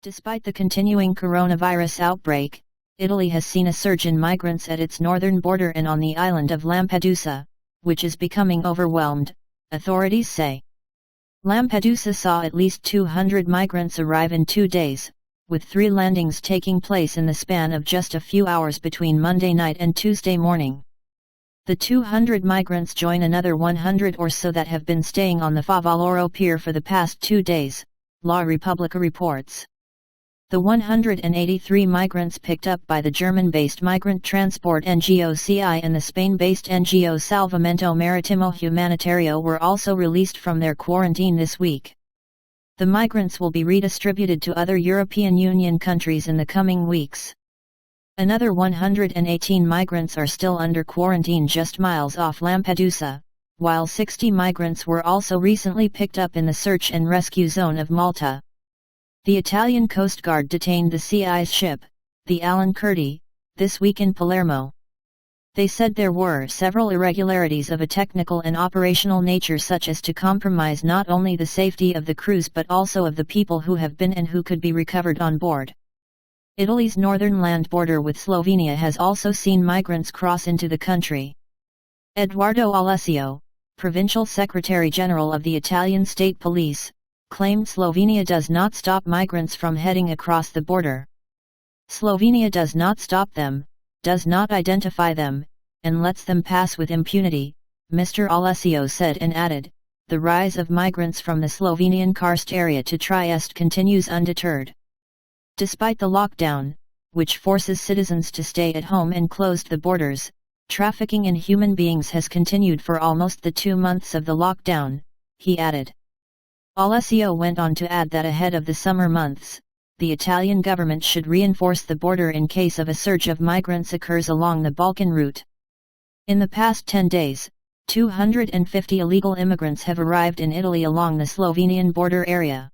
Despite the continuing coronavirus outbreak, Italy has seen a surge in migrants at its northern border and on the island of Lampedusa, which is becoming overwhelmed, authorities say. Lampedusa saw at least 200 migrants arrive in 2 days, with 3 landings taking place in the span of just a few hours between Monday night and Tuesday morning. The 200 migrants join another 100 or so that have been staying on the Favaloro pier for the past 2 days, La Repubblica reports. The 183 migrants picked up by the German-based migrant transport NGO Sea-Eye and the Spain-based NGO Salvamento Marítimo Humanitario were also released from their quarantine this week. The migrants will be redistributed to other European Union countries in the coming weeks. Another 118 migrants are still under quarantine just miles off Lampedusa, while 60 migrants were also recently picked up in the search and rescue zone of Malta. The Italian Coast Guard detained the Sea-Eye's ship, the Alan Kurdi, this week in Palermo. They said there were several irregularities of a technical and operational nature such as to compromise not only the safety of the crews but also of the people who have been and who could be recovered on board. Italy's northern land border with Slovenia has also seen migrants cross into the country. Edoardo Alessio, Provincial Secretary-General of the Italian State Police, claimed Slovenia does not stop migrants from heading across the border. Slovenia does not stop them, does not identify them, and lets them pass with impunity, Mr. Alessio said and added, the rise of migrants from the Slovenian karst area to Trieste continues undeterred. Despite the lockdown, which forces citizens to stay at home and closed the borders, trafficking in human beings has continued for almost the 2 months of the lockdown, he added. Alessio went on to add that ahead of the summer months, the Italian government should reinforce the border in case of a surge of migrants occurs along the Balkan route. In the past 10 days, 250 illegal immigrants have arrived in Italy along the Slovenian border area.